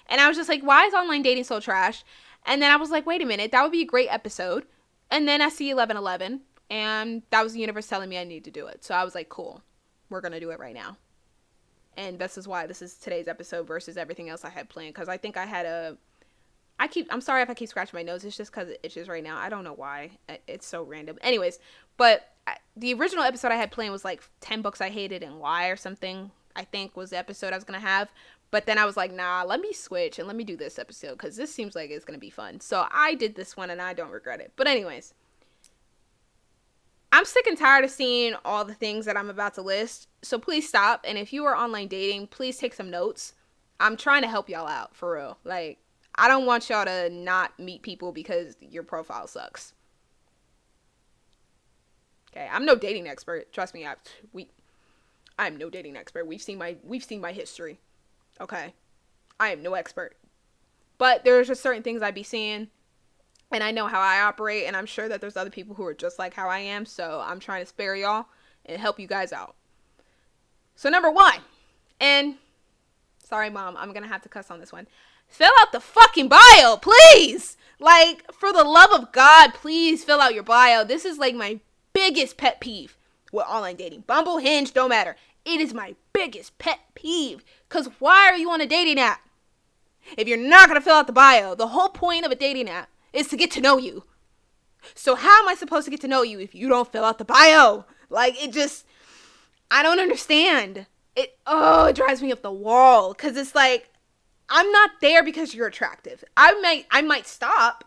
S1: And I was just like, why is online dating so trash? And then I was like, wait a minute, that would be a great episode. And then I see 1111, and that was the universe telling me I need to do it. So I was like, cool. We're going to do it right now. And this is why this is today's episode versus everything else I had planned. Because I think I had I'm sorry if I keep scratching my nose. It's just because it itches right now. I don't know why. It's so random. Anyways, but the original episode I had planned was like 10 books I hated and why, or something, I think was the episode I was going to have. But then I was like, nah, let me switch and let me do this episode, because this seems like it's going to be fun. So I did this one, and I don't regret it. But anyways, I'm sick and tired of seeing all the things that I'm about to list. So please stop. And if you are online dating, please take some notes. I'm trying to help y'all out, for real. Like, I don't want y'all to not meet people because your profile sucks. Okay, I'm no dating expert. Trust me, I'm no dating expert. We've seen my history. Okay, I am no expert. But there's just certain things I be seeing, and I know how I operate, and I'm sure that there's other people who are just like how I am, so I'm trying to spare y'all and help you guys out. So number 1, and sorry, Mom, I'm gonna have to cuss on this one. Fill out the fucking bio, please! Like, for the love of God, please fill out your bio. This is like my biggest pet peeve with online dating. Bumble, Hinge, don't matter. It is my biggest pet peeve. Because why are you on a dating app if you're not going to fill out the bio? The whole point of a dating app is to get to know you. So how am I supposed to get to know you if you don't fill out the bio? Like, I don't understand. It drives me up the wall. Because it's like, I'm not there because you're attractive. I might stop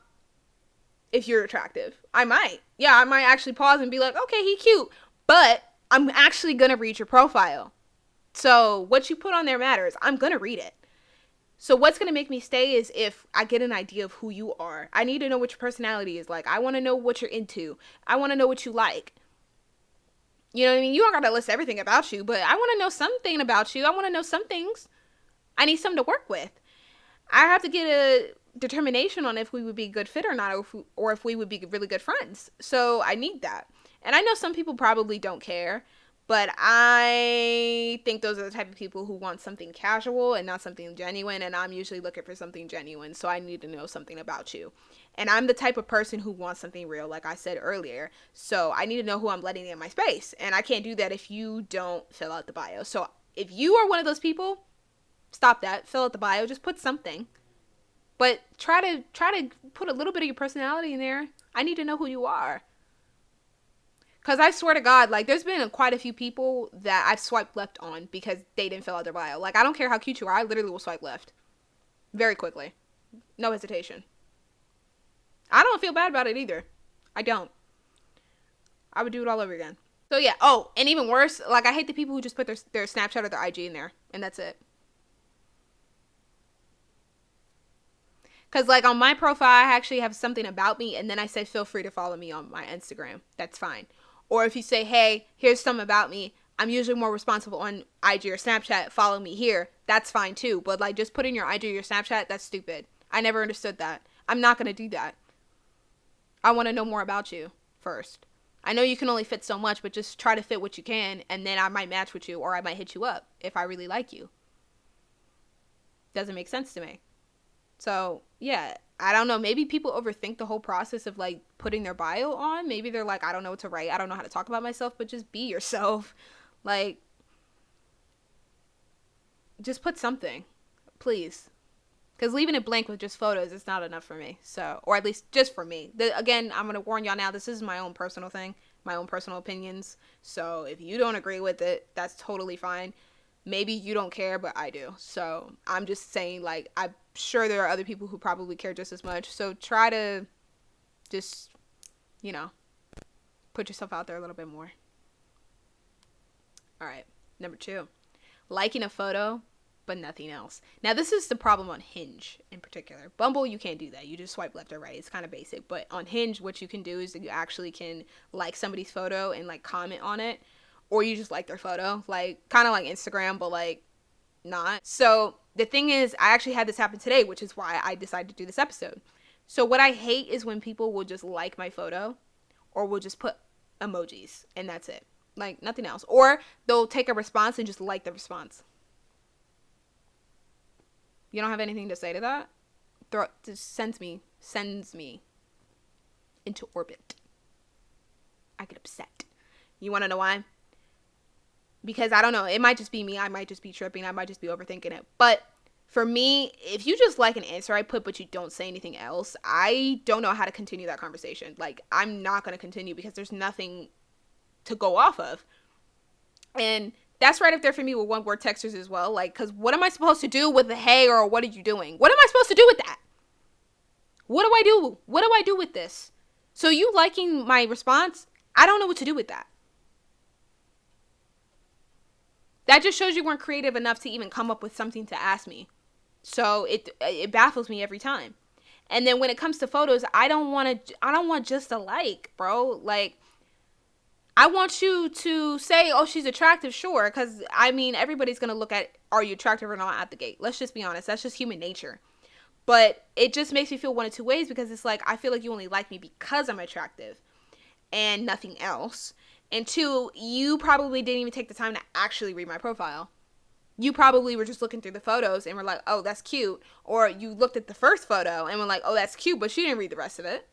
S1: if you're attractive. I might. Yeah, I might actually pause and be like, okay, he cute. But I'm actually going to read your profile. So what you put on there matters. I'm going to read it. So what's going to make me stay is if I get an idea of who you are. I need to know what your personality is like. I want to know what you're into. I want to know what you like. You know what I mean? You don't got to list everything about you, but I want to know something about you. I want to know some things. I need something to work with. I have to get determination on if we would be a good fit or not, or if we would be really good friends. So I need that. And I know some people probably don't care, but I think those are the type of people who want something casual and not something genuine, and I'm usually looking for something genuine, so I need to know something about you. And I'm the type of person who wants something real, like I said earlier, so I need to know who I'm letting in my space, and I can't do that if you don't fill out the bio. So if you are one of those people, stop that, fill out the bio, just put something. But try to put a little bit of your personality in there. I need to know who you are. Because I swear to God, like, there's been quite a few people that I've swiped left on because they didn't fill out their bio. Like, I don't care how cute you are. I literally will swipe left. Very quickly. No hesitation. I don't feel bad about it either. I don't. I would do it all over again. So, yeah. Oh, and even worse, like, I hate the people who just put their Snapchat or their IG in there. And that's it. Because, like, on my profile, I actually have something about me. And then I say, feel free to follow me on my Instagram. That's fine. Or if you say, hey, here's something about me, I'm usually more responsible on IG or Snapchat, follow me here, that's fine too. But, like, just putting your IG or your Snapchat, that's stupid. I never understood that. I'm not going to do that. I want to know more about you first. I know you can only fit so much, but just try to fit what you can, and then I might match with you, or I might hit you up if I really like you. Doesn't make sense to me. So, yeah, I don't know. Maybe people overthink the whole process of, like, putting their bio on. Maybe they're like, I don't know what to write. I don't know how to talk about myself, but just be yourself. Like, just put something, please. Because leaving it blank with just photos is not enough for me. So, or at least just for me. Again, I'm going to warn y'all now, this is my own personal thing, my own personal opinions. So, if you don't agree with it, that's totally fine. Maybe you don't care, but I do. So, I'm just saying, like, I'm sure there are other people who probably care just as much. So, try to just, you know, put yourself out there a little bit more. All right. Number 2. Liking a photo, but nothing else. Now, this is the problem on Hinge in particular. Bumble, you can't do that. You just swipe left or right. It's kind of basic. But on Hinge, what you can do is that you actually can like somebody's photo and, like, comment on it. Or you just like their photo, like, kind of like Instagram, but, like, not. So the thing is, I actually had this happen today, which is why I decided to do this episode. So what I hate is when people will just like my photo, or will just put emojis, and that's it. Like, nothing else. Or they'll take a response and just like the response. You don't have anything to say to that? Just sends me into orbit. I get upset. You want to know why? Because I don't know, it might just be me, I might just be tripping, I might just be overthinking it. But for me, if you just like an answer I put, but you don't say anything else, I don't know how to continue that conversation. Like, I'm not going to continue because there's nothing to go off of. And that's right up there for me with one-word texters as well. Like, because what am I supposed to do with the hey or what are you doing? What am I supposed to do with that? What do I do? What do I do with this? So you liking my response, I don't know what to do with that. That just shows you weren't creative enough to even come up with something to ask me. So it baffles me every time. And then when it comes to photos, I don't want just a like, bro. Like, I want you to say, oh, she's attractive, sure. Because, I mean, everybody's going to look at, are you attractive or not at the gate? Let's just be honest. That's just human nature. But it just makes me feel one of two ways, because it's like, I feel like you only like me because I'm attractive and nothing else. And 2, you probably didn't even take the time to actually read my profile. You probably were just looking through the photos and were like, oh, that's cute. Or you looked at the first photo and were like, oh, that's cute, but you didn't read the rest of it.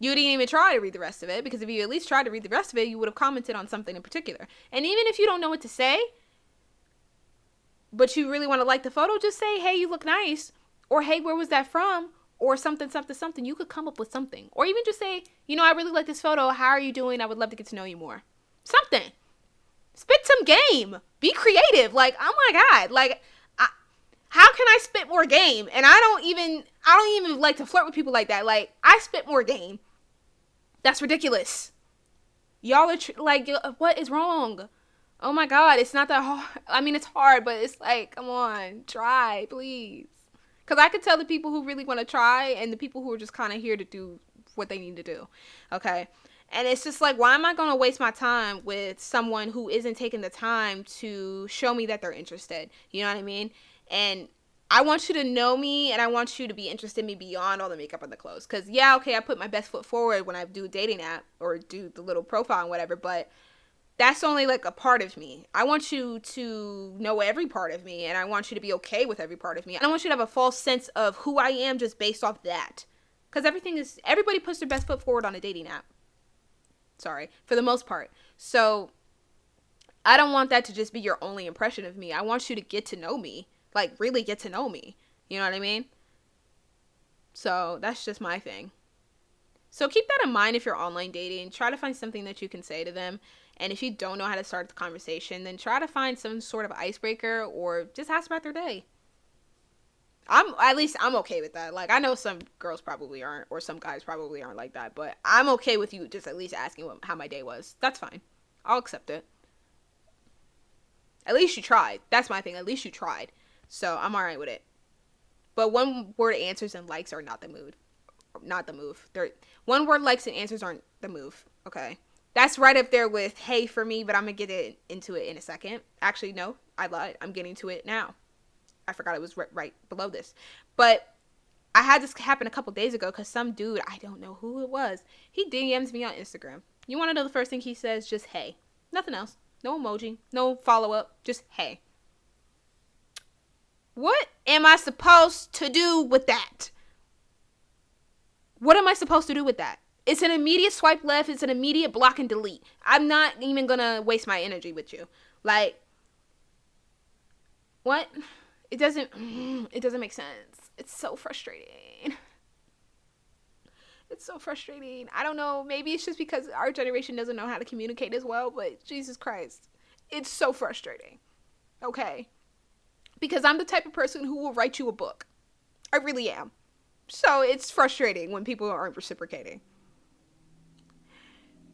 S1: You didn't even try to read the rest of it, because if you at least tried to read the rest of it, you would have commented on something in particular. And even if you don't know what to say, but you really want to like the photo, just say, hey, you look nice. Or, hey, where was that from? Or something, something, something. You could come up with something. Or even just say, you know, I really like this photo. How are you doing? I would love to get to know you more. Something. Spit some game. Be creative. Like, oh my God. Like, how can I spit more game? And I don't even like to flirt with people like that. Like, I spit more game. That's ridiculous. Y'all are like, what is wrong? Oh my God. It's not that hard. I mean, it's hard, but it's like, come on, try, please. Because I could tell the people who really want to try and the people who are just kind of here to do what they need to do. Okay. And it's just like, why am I going to waste my time with someone who isn't taking the time to show me that they're interested? You know what I mean? And I want you to know me, and I want you to be interested in me beyond all the makeup and the clothes. Because, yeah, okay, I put my best foot forward when I do a dating app or do the little profile and whatever, but that's only like a part of me. I want you to know every part of me, and I want you to be okay with every part of me. I don't want you to have a false sense of who I am just based off that. Because everybody puts their best foot forward on a dating app. Sorry, for the most part. So, I don't want that to just be your only impression of me. I want you to get to know me. Like, really get to know me. You know what I mean? So, that's just my thing. So, keep that in mind if you're online dating. Try to find something that you can say to them. And if you don't know how to start the conversation, then try to find some sort of icebreaker or just ask about their day. I'm okay with that. Like, I know some girls probably aren't, or some guys probably aren't like that, but I'm okay with you just at least asking how my day was. That's fine. I'll accept it. At least you tried. That's my thing. At least you tried. So I'm alright with it. But one word answers and likes are not the mood. Not the move. One word likes and answers aren't the move. Okay. That's right up there with hey for me, but I'm going to get into it in a second. Actually, no. I lied. I'm getting to it now. I forgot it was right below this. But I had this happen a couple days ago because some dude, I don't know who it was, he DMs me on Instagram. You want to know the first thing he says? Just hey. Nothing else. No emoji. No follow-up. Just hey. What am I supposed to do with that? What am I supposed to do with that? It's an immediate swipe left. It's an immediate block and delete. I'm not even going to waste my energy with you. Like, what? It doesn't make sense. It's so frustrating. It's so frustrating. I don't know. Maybe it's just because our generation doesn't know how to communicate as well, but Jesus Christ. It's so frustrating. Okay? Because I'm the type of person who will write you a book. I really am. So it's frustrating when people aren't reciprocating.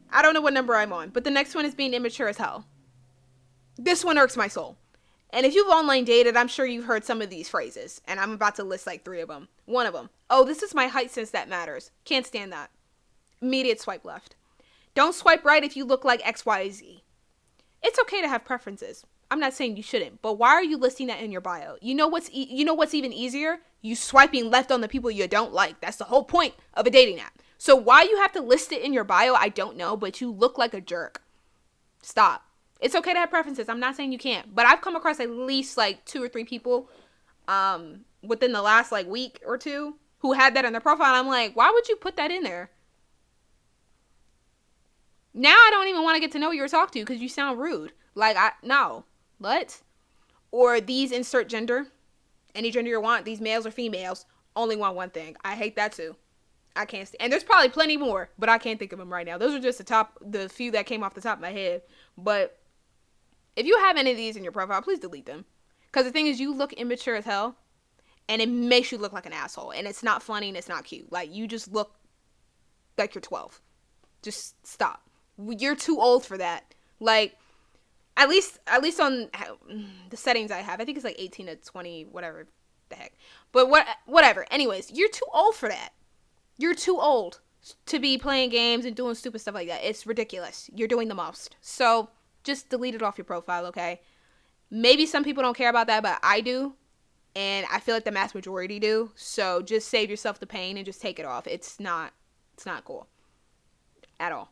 S1: I don't know what number I'm on, but the next one is being immature as hell. This one irks my soul. And if you've online dated, I'm sure you've heard some of these phrases. And I'm about to list like 3 of them. One of them. Oh, this is my height sense that matters. Can't stand that. Immediate swipe left. Don't swipe right if you look like XYZ. It's okay to have preferences. I'm not saying you shouldn't, but why are you listing that in your bio? You know what's even easier? You swiping left on the people you don't like. That's the whole point of a dating app. So why you have to list it in your bio, I don't know, but you look like a jerk. Stop. It's okay to have preferences. I'm not saying you can't, but I've come across at least like 2 or 3 people within the last like week or 2 who had that in their profile. And I'm like, why would you put that in there? Now I don't even want to get to know you or talk to you because you sound rude. Like, no. What? Or these insert gender. Any gender you want. These males or females only want one thing. I hate that too. I can't stand. And there's probably plenty more, but I can't think of them right now. Those are just the few that came off the top of my head. But if you have any of these in your profile, please delete them. Because the thing is, you look immature as hell. And it makes you look like an asshole. And it's not funny and it's not cute. Like, you just look like you're 12. Just stop. You're too old for that. Like, at least on the settings I have, I think it's like 18 to 20, whatever the heck. But whatever. Anyways, you're too old for that. You're too old to be playing games and doing stupid stuff like that. It's ridiculous. You're doing the most. So just delete it off your profile, okay? Maybe some people don't care about that, but I do. And I feel like the mass majority do. So just save yourself the pain and just take it off. It's not cool. At all.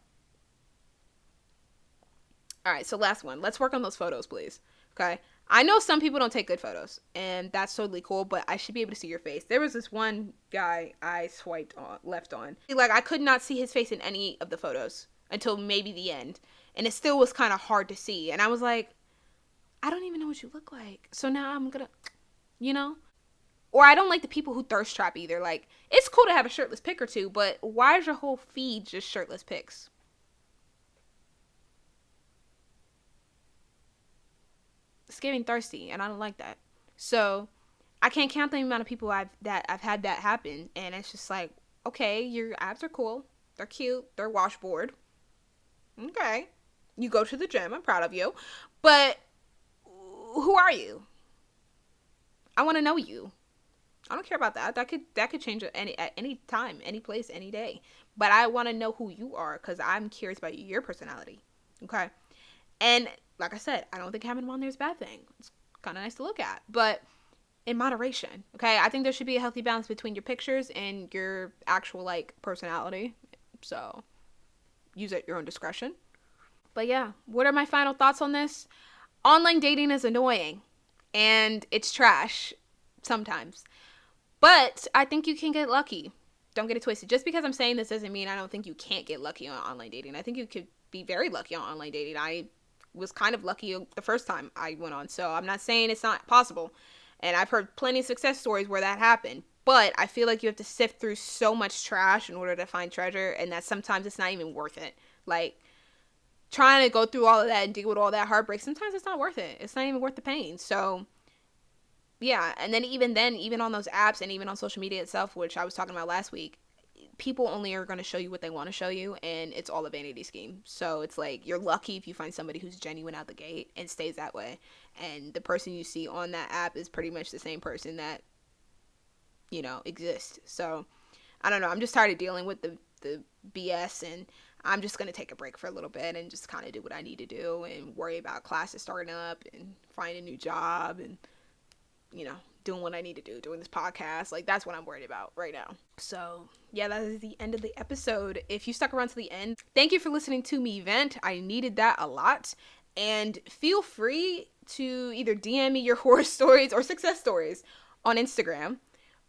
S1: Alright, so last one. Let's work on those photos, please. Okay? I know some people don't take good photos, and that's totally cool, but I should be able to see your face. There was this one guy I swiped left on. Like, I could not see his face in any of the photos until maybe the end. And it still was kind of hard to see. And I was like, I don't even know what you look like. So now I'm gonna, you know? Or I don't like the people who thirst trap either. Like, it's cool to have a shirtless pic or two, but why is your whole feed just shirtless pics? It's getting thirsty, and I don't like that. So I can't count the amount of people I've had that happen, and it's just like, okay, your abs are cool, they're cute, they're washboard. Okay, you go to the gym, I'm proud of you, but who are you? I want to know you. I don't care about that. That could change at any time, any place, any day. But I want to know who you are because I'm curious about your personality. Okay, and like I said, I don't think having them on there is a bad thing. It's kind of nice to look at. But in moderation. Okay, I think there should be a healthy balance between your pictures and your actual like personality. So use at your own discretion. But yeah, what are my final thoughts on this? Online dating is annoying and it's trash sometimes. But I think you can get lucky. Don't get it twisted. Just because I'm saying this doesn't mean I don't think you can't get lucky on online dating. I think you could be very lucky on online dating. I was kind of lucky the first time I went on, so I'm not saying it's not possible. And I've heard plenty of success stories where that happened. But I feel like you have to sift through so much trash in order to find treasure, and that sometimes it's not even worth it. Like, trying to go through all of that and deal with all that heartbreak, sometimes it's not worth it. It's not even worth the pain. So, yeah. And then, even on those apps and even on social media itself, which I was talking about last week, people only are going to show you what they want to show you, and it's all a vanity scheme. So it's like you're lucky if you find somebody who's genuine out the gate and stays that way, and the person you see on that app is pretty much the same person that exists. So I don't know, I'm just tired of dealing with the BS, and I'm just going to take a break for a little bit and just kind of do what I need to do and worry about classes starting up and find a new job and doing what I need to do, doing this podcast. Like, that's what I'm worried about right now. So, yeah, that is the end of the episode. If you stuck around to the end, thank you for listening to me vent. I needed that a lot. And feel free to either DM me your horror stories or success stories on Instagram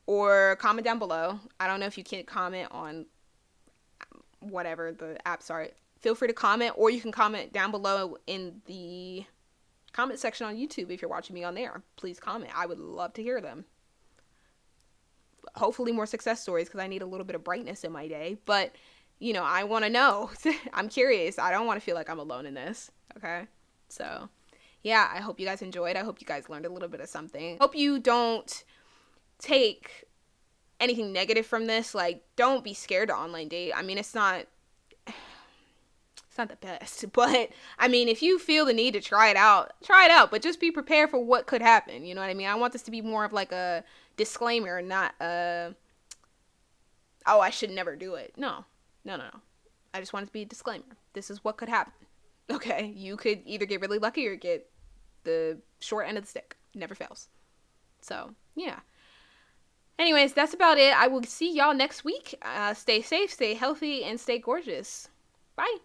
S1: or comment down below. I don't know if you can comment on whatever the apps are. Feel free to comment, or you can comment down below in the comment section on YouTube if you're watching me on there. Please comment. I would love to hear them. Hopefully more success stories, because I need a little bit of brightness in my day. But, I want to know. I'm curious. I don't want to feel like I'm alone in this. Okay? So, yeah, I hope you guys enjoyed. I hope you guys learned a little bit of something. Hope you don't take anything negative from this. Like, don't be scared to online date. I mean, it's not the best, but I mean, if you feel the need to try it out, but just be prepared for what could happen. You know what I mean? I want this to be more of like a disclaimer, not oh, I should never do it. No. I just want it to be a disclaimer. This is what could happen. Okay? You could either get really lucky or get the short end of the stick. Never fails. So, yeah. Anyways, that's about it. I will see y'all next week. Stay safe, stay healthy, and stay gorgeous. Bye.